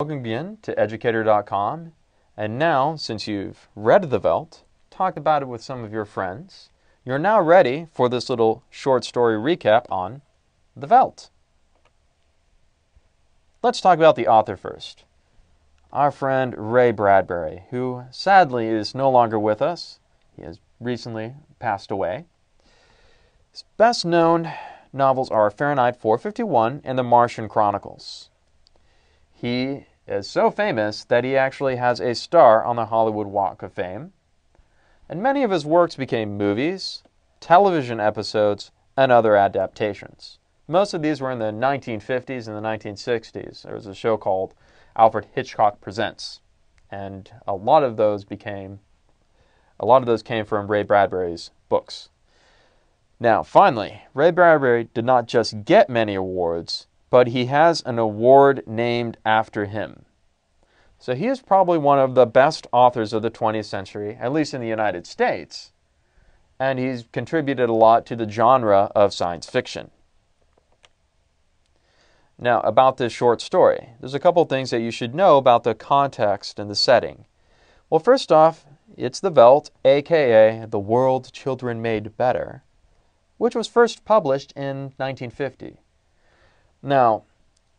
Welcome again to Educator.com, and now, since you've read the Veldt, talked about it with some of your friends, you're now ready for this little short story recap on the Veldt. Let's talk about the author first. Our friend Ray Bradbury, who sadly is no longer with us. He has recently passed away. His best known novels are Fahrenheit 451 and The Martian Chronicles. He is so famous that he actually has a star on the Hollywood Walk of Fame. And many of his works became movies, television episodes, and other adaptations. Most of these were in the 1950s and the 1960s. There was a show called Alfred Hitchcock Presents, and a lot of those came from Ray Bradbury's books. Now, finally, Ray Bradbury did not just get many awards, but he has an award named after him. So he is probably one of the best authors of the 20th century, at least in the United States, and he's contributed a lot to the genre of science fiction. Now, about this short story, there's a couple things that you should know about the context and the setting. Well, first off, it's the Veldt, aka The World Children Made Better, which was first published in 1950. Now,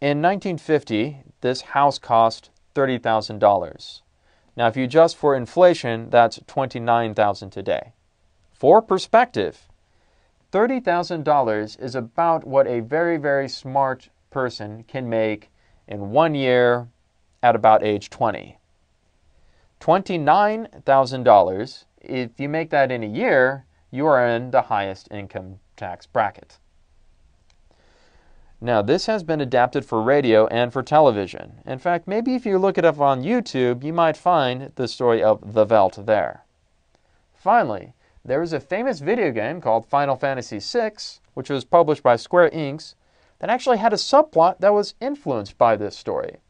in 1950, this house cost $30,000. Now, if you adjust for inflation, that's $29,000 today. For perspective, $30,000 is about what a very, very smart person can make in 1 year at about age 20. $29,000, if you make that in a year, you are in the highest income tax bracket. Now, this has been adapted for radio and for television. In fact, maybe if you look it up on YouTube, you might find the story of the Veldt there. Finally, there is a famous video game called Final Fantasy VI, which was published by Square Enix, that actually had a subplot that was influenced by this story.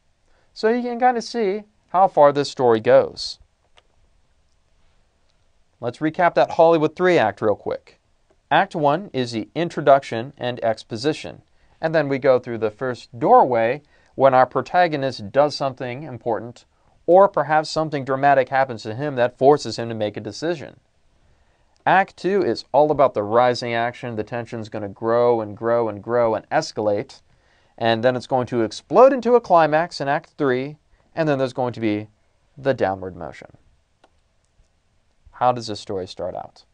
So you can kind of see how far this story goes. Let's recap that Hollywood 3 act real quick. Act 1 is the introduction and exposition. And then we go through the first doorway when our protagonist does something important, or perhaps something dramatic happens to him that forces him to make a decision. Act 2 is all about the rising action. The tension's going to grow and grow and grow and escalate. And then it's going to explode into a climax in Act 3. And then there's going to be the downward motion. How does this story start out?